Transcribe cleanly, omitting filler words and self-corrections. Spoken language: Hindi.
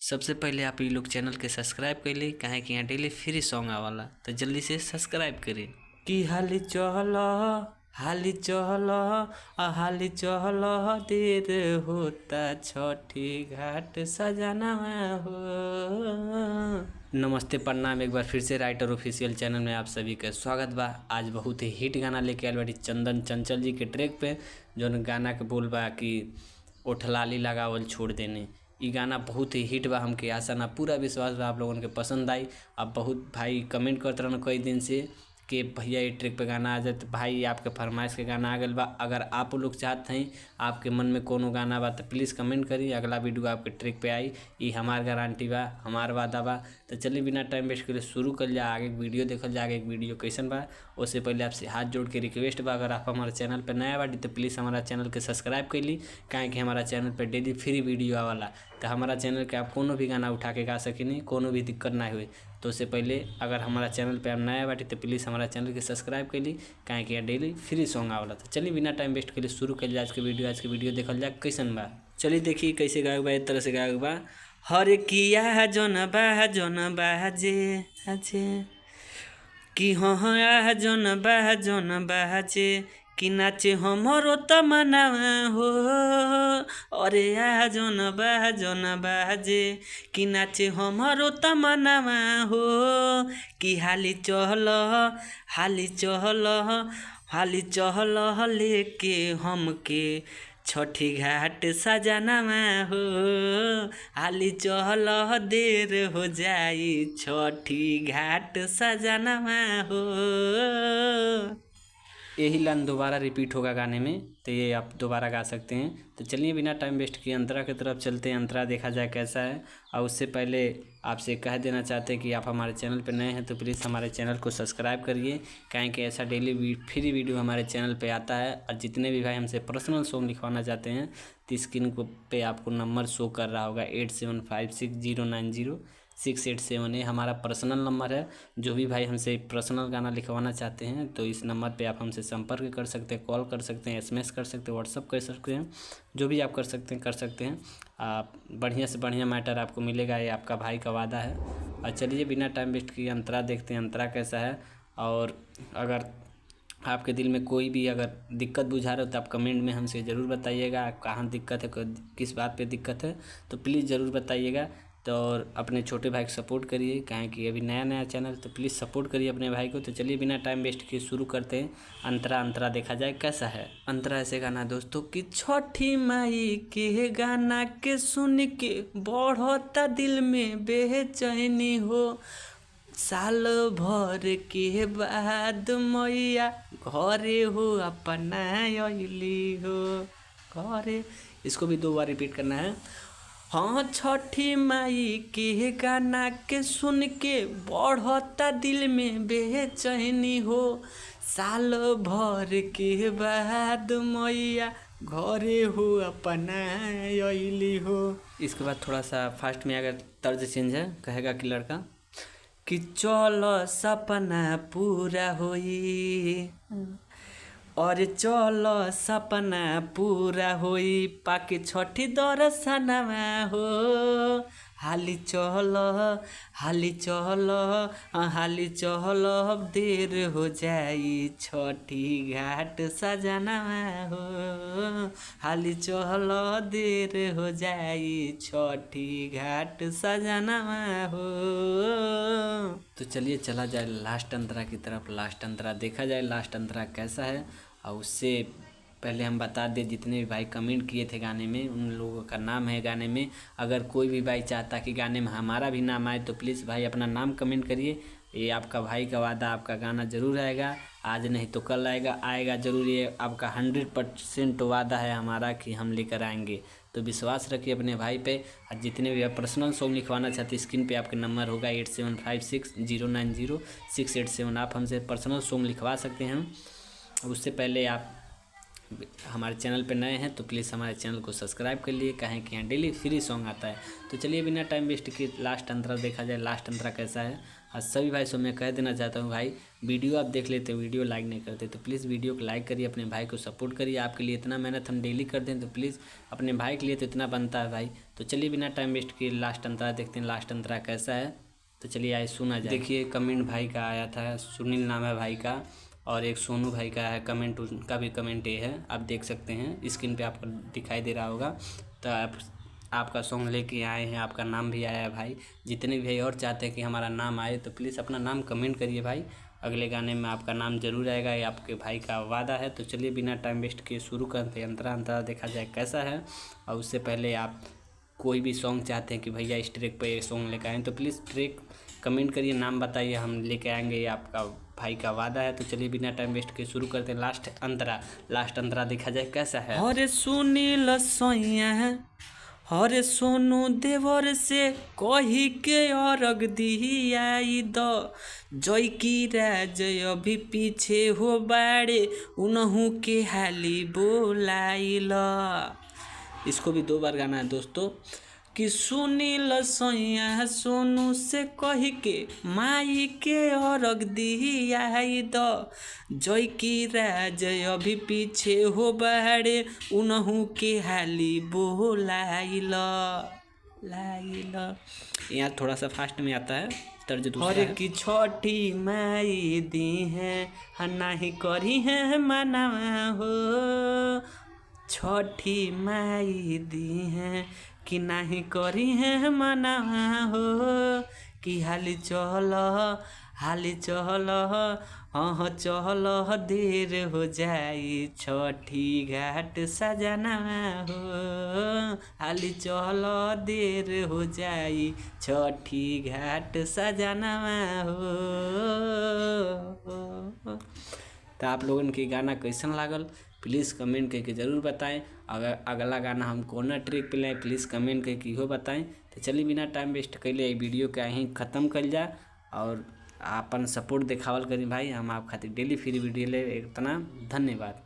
सबसे पहले आप ये लोग चैनल के सब्सक्राइब कर ली, काहे कि यहाँ डेली फ्री सॉन्ग आवाला, तो जल्दी से सब्सक्राइब करें। कि हाली चहल हाली चहल हाली चहल देर होता छठी घाट सजाना हो। नमस्ते प्रणाम, एक बार फिर से राइटर ऑफिशियल चैनल में आप सभी का स्वागत बा। आज बहुत ही हिट गाना लेके आयल बाड़ी चंदन चंचल जी के ट्रैक पे, जौन गाना के बोल बा कि ओठलाली लगावल छोड़ देने। ई गाना बहुत ही हिट बा, हमके आशा ना पूरा विश्वास बा आप लोगन के पसंद आई। अब बहुत भाई कमेंट करते रहन कई दिन से कि भैया ये ट्रैक पे गाना आ जाए, तो भाई आपके फरमाइश के गाना आ गया बा। अगर आप लोग चाहते हैं, आपके मन में कोनो गाना बा तो प्लीज़ कमेंट करिए, अगला वीडियो आपके ट्रैक पे आई। ये हमार गारंटी बा, हमार वादा बा। तो चलिए बिना टाइम वेस्ट करे शुरू कर लिया, आगे वीडियो देखल जाए आगे एक वीडियो कैसन बा। उससे पहले आपसे हाथ जोड़ के रिक्वेस्ट बा, अगर आप हमारे चैनल पर नया बाटी तो प्लीज़ हमारा चैनल के सब्सक्राइब कर ली, काहे कि हमारा चैनल पर डेली फ्री वीडियो आवाला। तो हमारा चैनल के आप कोनो भी गाना उठा के गा सकेनी, कोनो भी दिक्कत ना हुए। तो उससे पहले अगर हमारा चैनल पे आप नया बाटी तो प्लीज़ हमारा चैनल के सब्सक्राइब कर ली, काहे कि यहाँ डेली फ्री सॉन्ग आवाला। तो चलिए बिना टाइम वेस्ट के लिए शुरू कर लिया आज के वीडियो देखल जाए कैसन बा। चलिए देखिए कैसे गायक बा, एक तरह से गायक बा। हर किया जोन बाजे कि हाँ जोन बाजे कि नाचे हमरो तमन्ना हो। अरे जोन बाजे कि नाचे हमरो तमन्ना हो। कि हाली चहल लेके हमके छठी घाट सजाना हो। हाली चहल देर हो जाई छठी घाट सजाना हो। यही लाइन दोबारा रिपीट होगा गाने में, तो ये आप दोबारा गा सकते हैं। तो चलिए बिना टाइम वेस्ट किए अंतरा की तरफ चलते हैं, अंतरा देखा जाए कैसा है। और उससे पहले आपसे कह देना चाहते हैं कि आप हमारे चैनल पर नए हैं तो प्लीज़ हमारे चैनल को सब्सक्राइब करिए, काहे कि ऐसा डेली फ्री वीडियो हमारे चैनल पे आता है। और जितने भी भाई हमसे पर्सनल सॉन्ग लिखवाना चाहते हैं तो स्क्रीन को पे आपको नंबर शो कर रहा होगा 8756090687 ये हमारा पर्सनल नंबर है। जो भी भाई हमसे पर्सनल गाना लिखवाना चाहते हैं तो इस नंबर पे आप हमसे संपर्क कर सकते हैं, कॉल कर सकते हैं, SMS कर सकते हैं, व्हाट्सअप कर सकते हैं, जो भी आप कर सकते हैं। आप बढ़िया से बढ़िया मैटर आपको मिलेगा, ये आपका भाई का वादा है। और चलिए बिना टाइम वेस्ट किए अंतरा देखते हैं अंतरा कैसा है। और अगर आपके दिल में कोई भी अगर दिक्कत बुझा रहे हो तो आप कमेंट में हमसे ज़रूर बताइएगा, कहाँ दिक्कत है, किस बात पे दिक्कत है, तो प्लीज़ ज़रूर बताइएगा। तो और अपने छोटे भाई को सपोर्ट करिए, काहे कि अभी नया चैनल, तो प्लीज़ सपोर्ट करिए अपने भाई को। तो चलिए बिना टाइम वेस्ट किए शुरू करते हैं। अंतरा देखा जाए कैसा है। अंतरा ऐसे गाना दोस्तों कि छठी माई के गाना के सुन के बढ़ता दिल में बेचैनी हो। साल भर के बाद मैया घरे हो अपना अइली हो घरे। इसको भी 2 बार रिपीट करना है। हाँ, छठी माई के गाना के सुन के बढ़ता दिल में बेचैनी हो। साल भर के बाद मैया घरे हो अपना अइली हो। इसके बाद थोड़ा सा फास्ट में अगर तर्ज चेंज है, कहेगा कि लड़का कि चलो सपना पूरा होई, और चलो सपना पूरा होई, पाके छठी दर्शनमा हो। हाली चहल देर हो जाई छठी घाट सजनमा हो। हाली चहल देर हो जाई छठी घाट सजनमा हो। तो चलिए चला जाए लास्ट अंतरा की तरफ। लास्ट अंतरा देखा जाए लास्ट अंतरा कैसा है। और उससे पहले हम बता दें, जितने भी भाई कमेंट किए थे गाने में उन लोगों का नाम है गाने में। अगर कोई भी भाई चाहता कि गाने में हमारा भी नाम आए तो प्लीज़ भाई अपना नाम कमेंट करिए। ये आपका भाई का वादा, आपका गाना ज़रूर आएगा, आज नहीं तो कल आएगा ज़रूर। ये आपका 100% वादा है हमारा कि हम लेकर आएंगे। तो विश्वास रखिए अपने भाई पे। और जितने भी आप पर्सनल सॉन्ग लिखवाना चाहते हैं, स्क्रीन पे आपका नंबर होगा 8756090687। आप हमसे पर्सनल सॉन्ग लिखवा सकते हैं। उससे पहले आप हमारे चैनल पे नए हैं तो प्लीज़ हमारे चैनल को सब्सक्राइब कर लिए, कहें कि यहाँ डेली फ्री सॉन्ग आता है। तो चलिए बिना टाइम वेस्ट किए लास्ट अंतरा देखा जाए, लास्ट अंतरा कैसा है। और सभी भाई से मैं कह देना चाहता हूँ, भाई वीडियो आप देख लेते हो, वीडियो लाइक नहीं करते तो प्लीज़ वीडियो को लाइक करिए, अपने भाई को सपोर्ट करिए। आपके लिए इतना मेहनत हम डेली कर दें तो प्लीज़ अपने भाई के लिए तो इतना बनता है भाई। तो चलिए बिना टाइम वेस्ट किए लास्ट अंतरा देखते हैं, लास्ट अंतरा कैसा है। तो चलिए आइए सुना जाए। देखिए कमेंट भाई का आया था, सुनील नाम है भाई का, और एक सोनू भाई का है कमेंट, उनका भी कमेंट ये है, आप देख सकते हैं स्क्रीन पे आपको दिखाई दे रहा होगा। तो आपका सॉन्ग लेके आए हैं, आपका नाम भी आया है भाई। जितने भी भाई और चाहते हैं कि हमारा नाम आए तो प्लीज़ अपना नाम कमेंट करिए भाई, अगले गाने में आपका नाम जरूर आएगा, ये आपके भाई का वादा है। तो चलिए बिना टाइम वेस्ट किए शुरू करते हैं, अंतरा देखा जाए कैसा है। और उससे पहले आप कोई भी सॉन्ग चाहते हैं कि भैया इस ट्रैक पे ये सॉन्ग लेकर आएँ तो प्लीज़ ट्रैक कमेंट करिए, नाम बताइए, हम लेके आएंगे, ये आपका भाई का वादा है। तो चलिए बिना टाइम वेस्ट के शुरू करते हैं लास्ट अंतरा देखा जाए कैसा है। हरे सुनील सैया हरे सोनू देवर से कही के अरग दिहियाई द जय की राजय अभी पीछे हो बाड़े उनहू के हाली बोलाइला। इसको भी 2 बार गाना है दोस्तों। कि सुनील सैया सोनू से कही के माई के अरग दिहियाई द जय की राजय अभी पीछे हो बाड़े उनहू के हाली बोलाइला लाइला। यहाँ थोड़ा सा फास्ट में आता है, तर्ज दूसरा हरे है। की छोटी माई दी है नाही करी है मनावा हो, छोटी माई दी है कि नहीं करी है मनावा हो। कि हाली चल हाँ चल देर हो जाई छठी घाट सजना हो। हाली चल देर हो जाई छठी घाट सजना हो। तो आप लोगन के गाना कैसन लागल प्लीज़ कमेंट करके ज़रूर बताएं। अगर अगला गाना हम कौन ट्रैक पे लाएँ प्लीज़ कमेंट करके इहो बताएं। तो चलिए बिना टाइम वेस्ट कैले वीडियो के यहीं ख़त्म कर जा और अपन सपोर्ट दिखावल करी भाई, हम आप खातिर डेली फ्री वीडियो ले। इतना धन्यवाद।